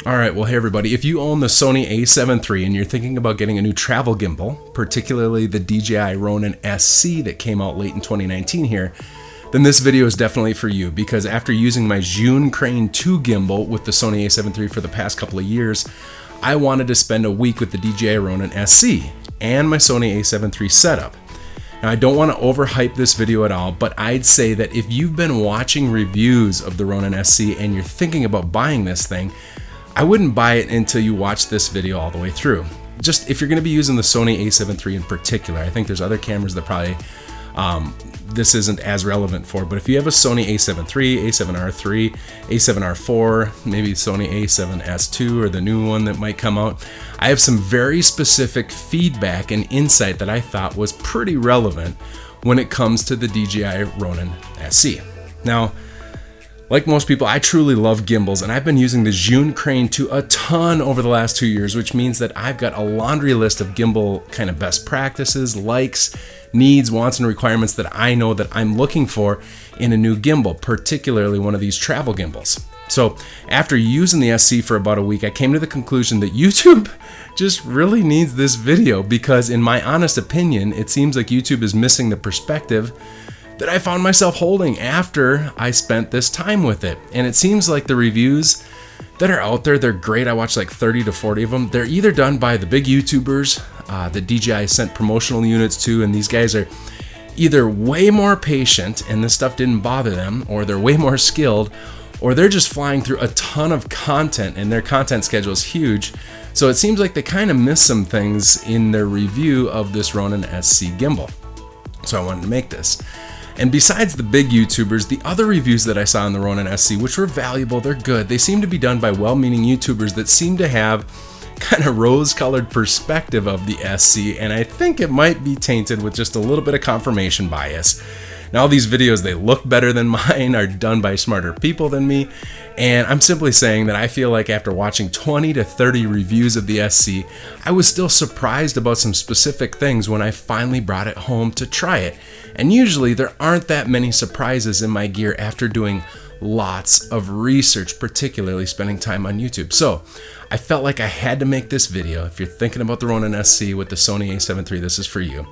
All right, well, hey everybody, if you own the Sony a7 III and you're thinking about getting a new travel gimbal, particularly the DJI Ronin SC that came out late in 2019 here, then this video is definitely for you, because after using my Zhiyun Crane 2 gimbal with the Sony a7 III for the past couple of years, I wanted to spend a week with the DJI Ronin SC and my Sony a7 III setup. Now, I don't want to overhype this video at all, but I'd say that if you've been watching reviews of the Ronin SC and you're thinking about buying this thing, I wouldn't buy it until you watch this video all the way through. Just if you're going to be using the Sony a7 III in particular, I think there's other cameras that probably this isn't as relevant for, but if you have a Sony a7 III, a7R III, a7R4, maybe Sony a7S II or the new one that might come out, I have some very specific feedback and insight that I thought was pretty relevant when it comes to the DJI Ronin SC. Now, like most people, I truly love gimbals, and I've been using the Zhiyun Crane 2 a ton over the last 2 years, which means that I've got a laundry list of gimbal kind of best practices, likes, needs, wants, and requirements that I know that I'm looking for in a new gimbal, particularly one of these travel gimbals. So after using the SC for about a week, I came to the conclusion that YouTube just really needs this video, because in my honest opinion, it seems like YouTube is missing the perspective that I found myself holding after I spent this time with it. And it seems like the reviews that are out there, they're great. I watched like 30 to 40 of them. They're either done by the big YouTubers that DJI sent promotional units to, and these guys are either way more patient and this stuff didn't bother them, or they're way more skilled, or they're just flying through a ton of content and their content schedule is huge. So it seems like they kind of miss some things in their review of this Ronin SC gimbal. So I wanted to make this. And besides the big YouTubers, the other reviews that I saw on the Ronin SC, which were valuable, they're good, they seem to be done by well-meaning YouTubers that seem to have kind of rose-colored perspective of the SC, and I think it might be tainted with just a little bit of confirmation bias. Now, these videos, they look better than mine, are done by smarter people than me, and I'm simply saying that I feel like after watching 20 to 30 reviews of the SC, I was still surprised about some specific things when I finally brought it home to try it. And usually there aren't that many surprises in my gear after doing lots of research, particularly spending time on YouTube. So I felt like I had to make this video. If you're thinking about the Ronin SC with the Sony a7 III, this is for you.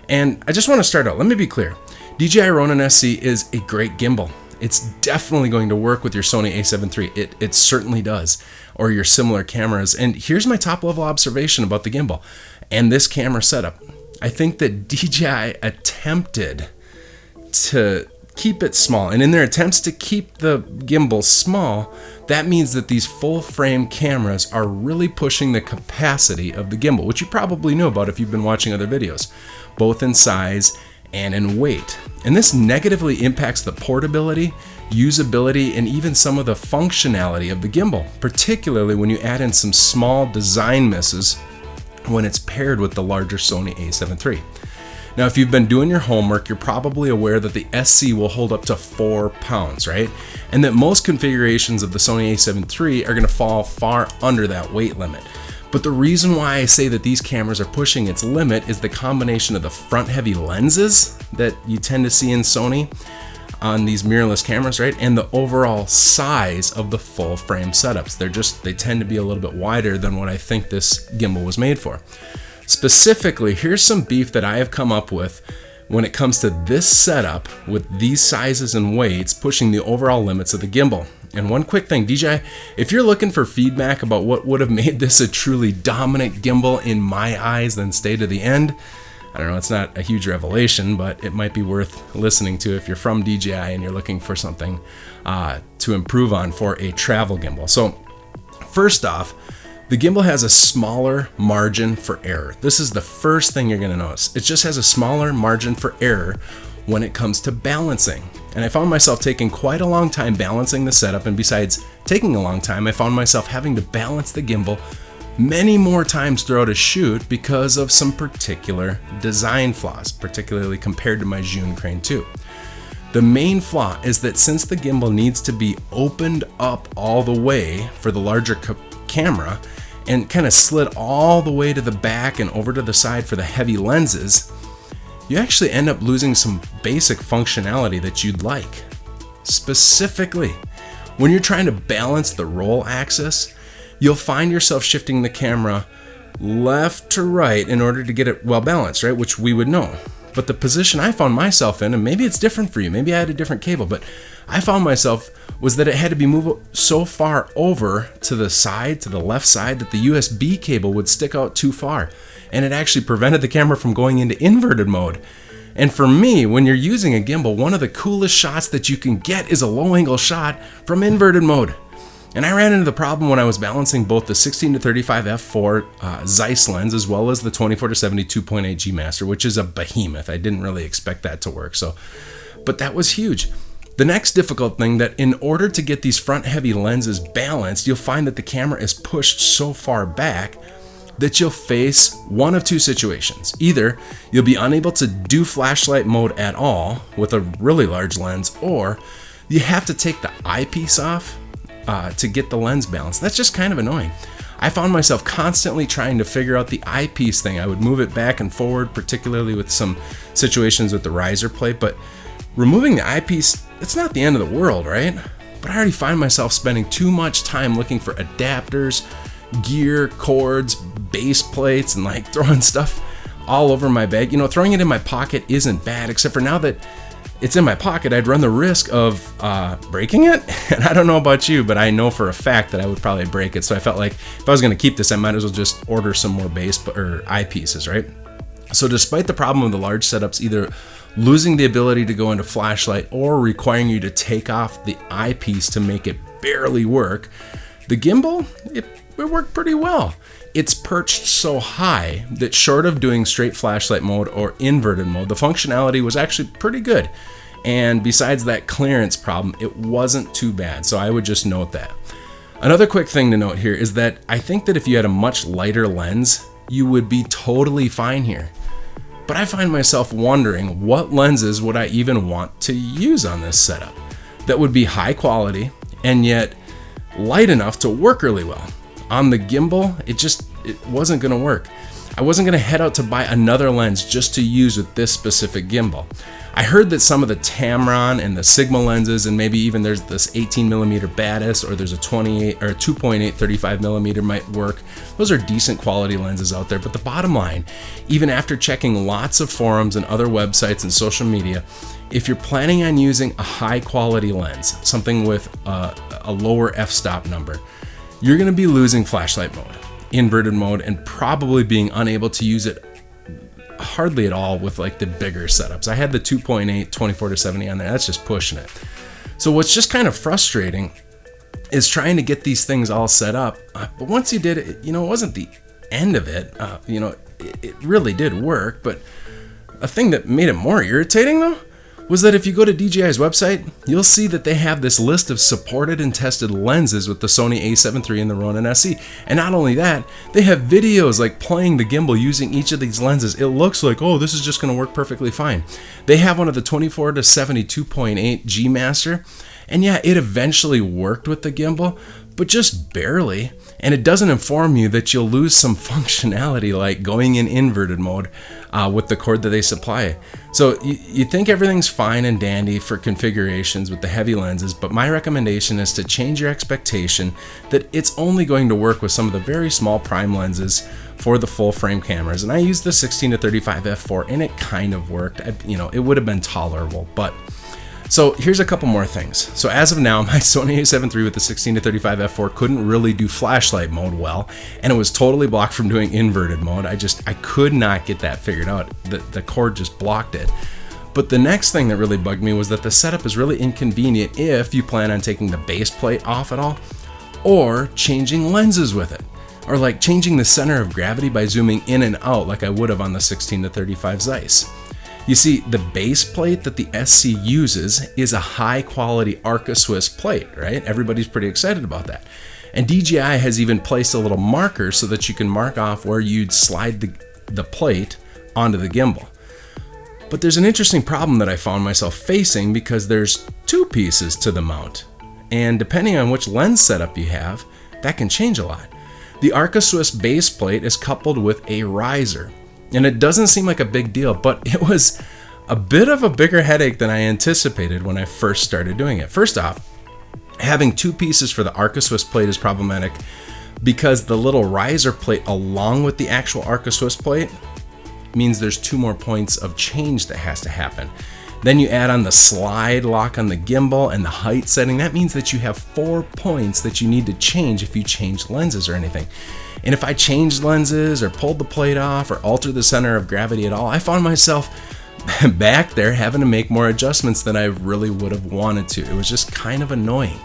And I just want to start out, let me be clear. DJI Ronin SC is a great gimbal. It's definitely going to work with your Sony a7 III. It certainly does, or your similar cameras. And here's my top level observation about the gimbal and this camera setup. I think that DJI attempted to keep it small, and in their attempts to keep the gimbal small, that means that these full frame cameras are really pushing the capacity of the gimbal, which you probably know about if you've been watching other videos, both in size and in weight. And this negatively impacts the portability, usability, and even some of the functionality of the gimbal, particularly when you add in some small design misses when it's paired with the larger Sony a7 III. Now, if you've been doing your homework, you're probably aware that the SC will hold up to 4 pounds, right? And that most configurations of the Sony a7 III are going to fall far under that weight limit. But the reason why I say that these cameras are pushing its limit is the combination of the front-heavy lenses that you tend to see in Sony on these mirrorless cameras, right? And the overall size of the full frame setups. They tend to be a little bit wider than what I think this gimbal was made for. Specifically, here's some beef that I have come up with when it comes to this setup with these sizes and weights pushing the overall limits of the gimbal. And one quick thing, DJI, if you're looking for feedback about what would have made this a truly dominant gimbal in my eyes, then stay to the end. I don't know, it's not a huge revelation, but it might be worth listening to if you're from DJI and you're looking for something to improve on for a travel gimbal. So first off, the gimbal has a smaller margin for error. This is the first thing you're going to notice. It just has a smaller margin for error when it comes to balancing. And I found myself taking quite a long time balancing the setup, and besides taking a long time, I found myself having to balance the gimbal many more times throughout a shoot because of some particular design flaws, particularly compared to my Zhiyun Crane 2. The main flaw is that since the gimbal needs to be opened up all the way for the larger camera and kind of slid all the way to the back and over to the side for the heavy lenses, you actually end up losing some basic functionality that you'd like. Specifically, when you're trying to balance the roll axis, you'll find yourself shifting the camera left to right in order to get it well balanced, right? Which we would know. But the position I found myself in, and maybe it's different for you, maybe I had a different cable, but I found myself was that it had to be moved so far over to the side, to the left side, that the USB cable would stick out too far. And it actually prevented the camera from going into inverted mode. And for me, when you're using a gimbal, one of the coolest shots that you can get is a low angle shot from inverted mode. And I ran into the problem when I was balancing both the 16-35 f4 Zeiss lens as well as the 24-70 2.8 G Master, which is a behemoth. I didn't really expect that to work. But that was huge. The next difficult thing, that in order to get these front heavy lenses balanced, you'll find that the camera is pushed so far back that you'll face one of two situations. Either you'll be unable to do flashlight mode at all with a really large lens, or you have to take the eyepiece off to get the lens balanced. That's just kind of annoying. I found myself constantly trying to figure out the eyepiece thing. I would move it back and forward, particularly with some situations with the riser plate, but removing the eyepiece, it's not the end of the world, right? But I already find myself spending too much time looking for adapters, gear, cords, base plates, and like throwing stuff all over my bag. You know, throwing it in my pocket isn't bad, except for now that it's in my pocket, I'd run the risk of breaking it. And I don't know about you, but I know for a fact that I would probably break it. So I felt like if I was gonna keep this, I might as well just order some more base or eyepieces, right? So despite the problem of the large setups either losing the ability to go into flashlight or requiring you to take off the eyepiece to make it barely work, the gimbal, it worked pretty well. It's perched so high that short of doing straight flashlight mode or inverted mode, the functionality was actually pretty good. And besides that clearance problem, it wasn't too bad. So I would just note that. Another quick thing to note here is that I think that if you had a much lighter lens, you would be totally fine here. But I find myself wondering, what lenses would I even want to use on this setup that would be high quality and yet light enough to work really well? On the gimbal, it wasn't gonna work. I wasn't gonna head out to buy another lens just to use with this specific gimbal. I heard that some of the Tamron and the Sigma lenses, and maybe even there's this 18mm Batis, or there's a 28 or a 2.8 35mm might work. Those are decent quality lenses out there, but the bottom line, even after checking lots of forums and other websites and social media, if you're planning on using a high quality lens, something with a lower f-stop number, you're gonna be losing flashlight mode, inverted mode, and probably being unable to use it hardly at all with like the bigger setups. I had the 2.8 24-70 on there. That's just pushing it. So what's just kind of frustrating is trying to get these things all set up. But once you did it, you know, it wasn't the end of it. You know, it really did work. But a thing that made it more irritating though was that if you go to DJI's website, you'll see that they have this list of supported and tested lenses with the Sony a7 III and the Ronin SC. And not only that, they have videos like playing the gimbal using each of these lenses. It looks like, oh, this is just gonna work perfectly fine. They have one of the 24-70 2.8 G Master, and yeah, it eventually worked with the gimbal, but just barely. And it doesn't inform you that you'll lose some functionality like going in inverted mode with the cord that they supply. So you think everything's fine and dandy for configurations with the heavy lenses, but my recommendation is to change your expectation that it's only going to work with some of the very small prime lenses for the full frame cameras. And I used the 16-35 f4 and it kind of worked. You know, it would have been tolerable, but so here's a couple more things. So as of now, my Sony a7 III with the 16-35 f4 couldn't really do flashlight mode well, and it was totally blocked from doing inverted mode. I could not get that figured out. The cord just blocked it. But the next thing that really bugged me was that the setup is really inconvenient if you plan on taking the base plate off at all, or changing lenses with it, or like changing the center of gravity by zooming in and out like I would have on the 16-35 Zeiss. You see, the base plate that the SC uses is a high quality Arca Swiss plate, right? Everybody's pretty excited about that. And DJI has even placed a little marker so that you can mark off where you'd slide the plate onto the gimbal. But there's an interesting problem that I found myself facing because there's two pieces to the mount. And depending on which lens setup you have, that can change a lot. The Arca Swiss base plate is coupled with a riser. And it doesn't seem like a big deal, but it was a bit of a bigger headache than I anticipated when I first started doing it. First off, having two pieces for the Arca Swiss plate is problematic because the little riser plate along with the actual Arca Swiss plate means there's 2 more points of change that has to happen. Then you add on the slide lock on the gimbal and the height setting. That means that you have 4 points that you need to change if you change lenses or anything. And if I changed lenses or pulled the plate off or altered the center of gravity at all, I found myself back there having to make more adjustments than I really would have wanted to. It was just kind of annoying.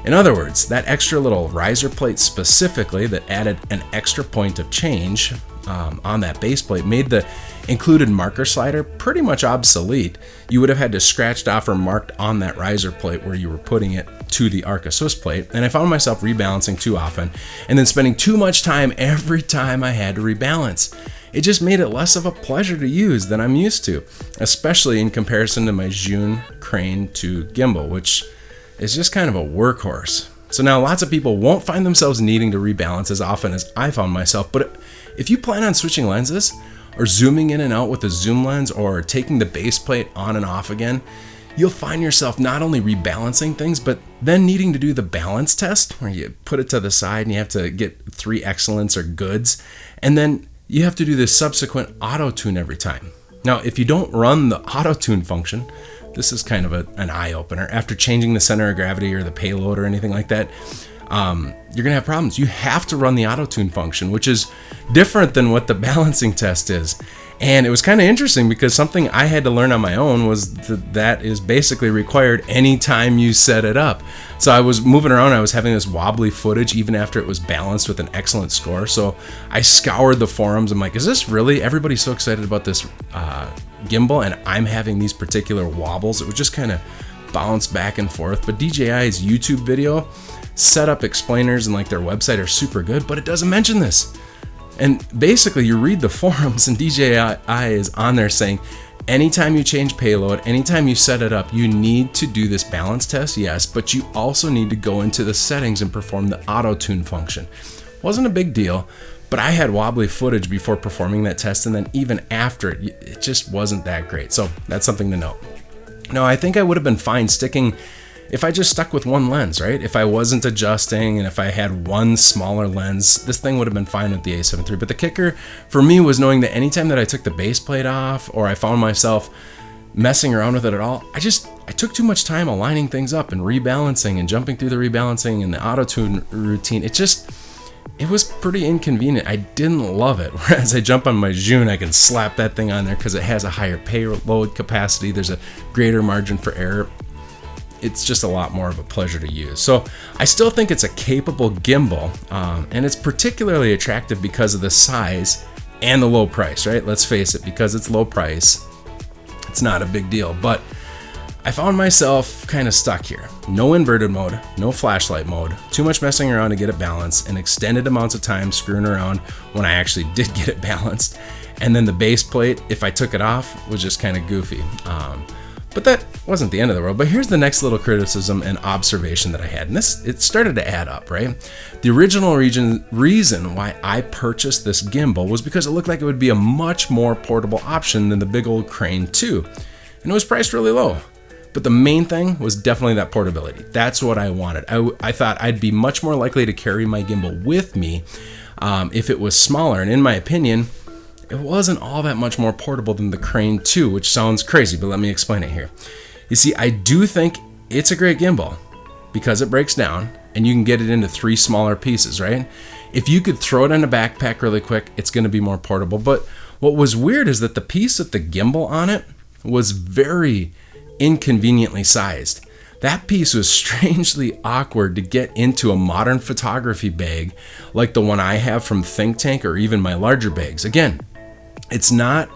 In other words, that extra little riser plate specifically that added an extra point of change on that base plate made the included marker slider pretty much obsolete. You would have had to scratched off or marked on that riser plate where you were putting it to the Arca Swiss plate, and I found myself rebalancing too often and then spending too much time every time I had to rebalance. It just made it less of a pleasure to use than I'm used to, especially in comparison to my Zhiyun Crane 2 gimbal, which is just kind of a workhorse. So now lots of people won't find themselves needing to rebalance as often as I found myself, but if you plan on switching lenses or zooming in and out with a zoom lens or taking the base plate on and off again, you'll find yourself not only rebalancing things, but then needing to do the balance test where you put it to the side and you have to get 3 excellents or goods, and then you have to do this subsequent Autotune every time. Now, if you don't run the Autotune function, this is kind of an eye-opener. After changing the center of gravity or the payload or anything like that, you're gonna have problems. You have to run the Autotune function, which is different than what the balancing test is. And it was kind of interesting because something I had to learn on my own was that is basically required anytime you set it up. So I was moving around, I was having this wobbly footage even after it was balanced with an excellent score. So I scoured the forums. I'm like, is this really, everybody's so excited about this gimbal and I'm having these particular wobbles? It would just kind of bounce back and forth. But DJI's YouTube video setup explainers and like their website are super good, but it doesn't mention this. And basically you read the forums and DJI is on there saying, anytime you change payload, anytime you set it up, you need to do this balance test, yes, but you also need to go into the settings and perform the Autotune function. Wasn't a big deal, but I had wobbly footage before performing that test, and then even after it just wasn't that great. So that's something to note. Now, I think I would have been fine sticking if I just stuck with one lens, right? If I wasn't adjusting and if I had one smaller lens, this thing would have been fine with the a7 III. But the kicker for me was knowing that anytime that I took the base plate off or I found myself messing around with it at all, I took too much time aligning things up and rebalancing and jumping through the rebalancing and the Autotune routine. It was pretty inconvenient. I didn't love it. Whereas I jump on my Zhiyun, I can slap that thing on there because it has a higher payload capacity. There's a greater margin for error. It's just a lot more of a pleasure to use. So I still think it's a capable gimbal, and it's particularly attractive because of the size and the low price, right? Let's face it, because it's low price, it's not a big deal. But I found myself kind of stuck here. No inverted mode, no flashlight mode, too much messing around to get it balanced, and extended amounts of time screwing around when I actually did get it balanced. And then the base plate, if I took it off, was just kind of goofy. But that wasn't the end of the world. But here's the next little criticism and observation that I had. And it started to add up, right? The original reason why I purchased this gimbal was because it looked like it would be a much more portable option than the big old Crane 2. And it was priced really low. But the main thing was definitely that portability. That's what I wanted. I thought I'd be much more likely to carry my gimbal with me if it was smaller. And in my opinion, it wasn't all that much more portable than the Crane 2, which sounds crazy, but let me explain it here. You see, I do think it's a great gimbal because it breaks down and you can get it into 3 smaller pieces, right? If you could throw it in a backpack really quick, it's going to be more portable. But what was weird is that the piece with the gimbal on it was very inconveniently sized. That piece was strangely awkward to get into a modern photography bag like the one I have from Think Tank or even my larger bags. Again, it's not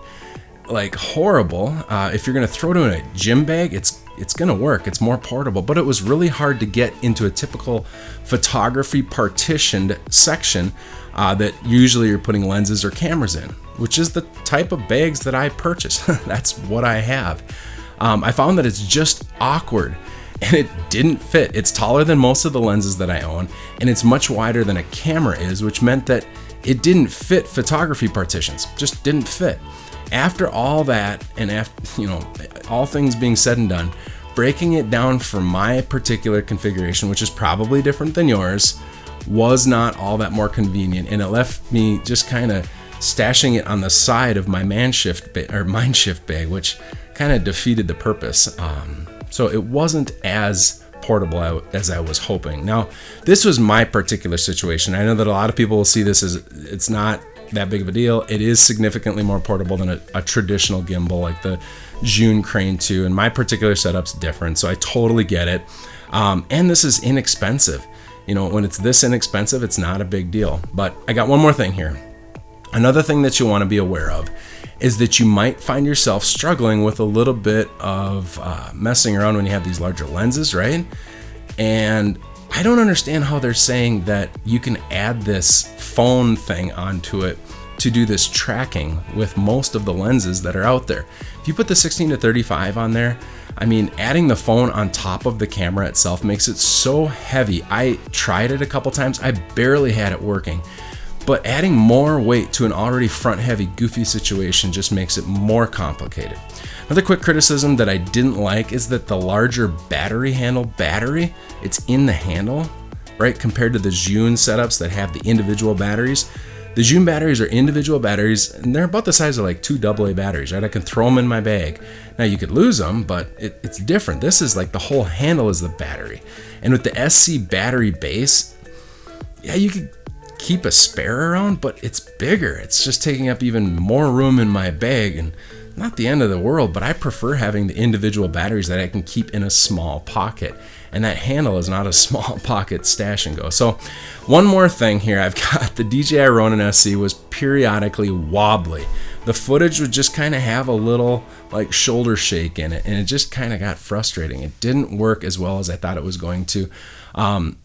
like horrible. If you're gonna throw it in a gym bag, it's gonna work. It's more portable, but it was really hard to get into a typical photography partitioned section that usually you're putting lenses or cameras in, which is the type of bags that I purchase. That's what I have. I found that it's just awkward and it didn't fit. It's taller than most of the lenses that I own, and it's much wider than a camera is, which meant that it didn't fit photography partitions, just didn't fit. After all that, and after, all things being said and done, breaking it down for my particular configuration, which is probably different than yours, was not all that more convenient, and it left me just kind of stashing it on the side of my Mindshift bag, which kind of defeated the purpose. So it wasn't as portable as I was hoping. Now, this was my particular situation. I know that a lot of people will see this as it's not that big of a deal. It is significantly more portable than a traditional gimbal like the Zhone Crane 2, and my particular setup's different, so I totally get it. And this is inexpensive. You know, when it's this inexpensive, it's not a big deal. But I got one more thing here. Another thing that you want to be aware of is that you might find yourself struggling with a little bit of messing around when you have these larger lenses, right? And I don't understand how they're saying that you can add this phone thing onto it to do this tracking with most of the lenses that are out there. If you put the 16-35 on there, I mean, adding the phone on top of the camera itself makes it so heavy. I tried it a couple times. I barely had it working. But adding more weight to an already front-heavy, goofy situation just makes it more complicated. Another quick criticism that I didn't like is that the larger battery, it's in the handle, right? Compared to the Zhone setups that have the individual batteries. The Zhone batteries are individual batteries, and they're about the size of like 2 AA batteries, right? I can throw them in my bag. Now you could lose them, but it's different. This is like the whole handle is the battery. And with the SC battery base, yeah, you could keep a spare around, but it's bigger. It's just taking up even more room in my bag, and not the end of the world, but I prefer having the individual batteries that I can keep in a small pocket. And that handle is not a small pocket stash and go. So one more thing here, I've got the DJI Ronin SC was periodically wobbly. The footage would just kind of have a little like shoulder shake in it, and it just kind of got frustrating. It didn't work as well as I thought it was going to.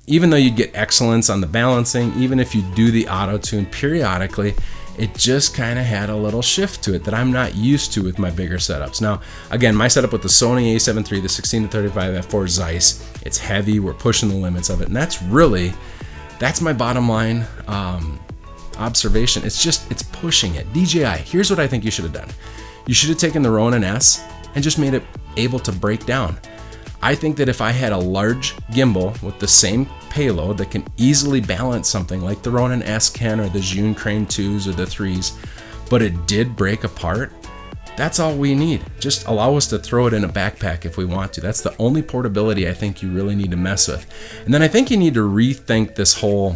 Even though you'd get excellence on the balancing, even if you do the auto-tune periodically, it just kind of had a little shift to it that I'm not used to with my bigger setups. Now, again, my setup with the Sony a7iii, the 16-35 f4 Zeiss, it's heavy, we're pushing the limits of it, and that's my bottom line observation. It's pushing it. DJI, here's what I think you should have done. You should have taken the Ronin S and just made it able to break down. I think that if I had a large gimbal with the same payload that can easily balance something like the Ronin S can or the Zhone Crane 2s or the 3s, but it did break apart, that's all we need. Just allow us to throw it in a backpack if we want to. That's the only portability I think you really need to mess with. And then I think you need to rethink this whole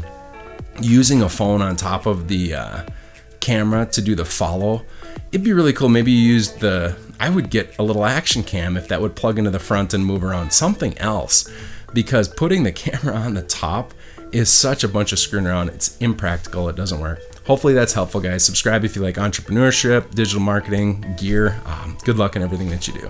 using a phone on top of the camera to do the follow. It'd be really cool. Maybe you use I would get a little action cam if that would plug into the front and move around, something else, because putting the camera on the top is such a bunch of screwing around. It's impractical. It doesn't work. Hopefully that's helpful, guys. Subscribe if you like entrepreneurship, digital marketing, gear. Good luck in everything that you do.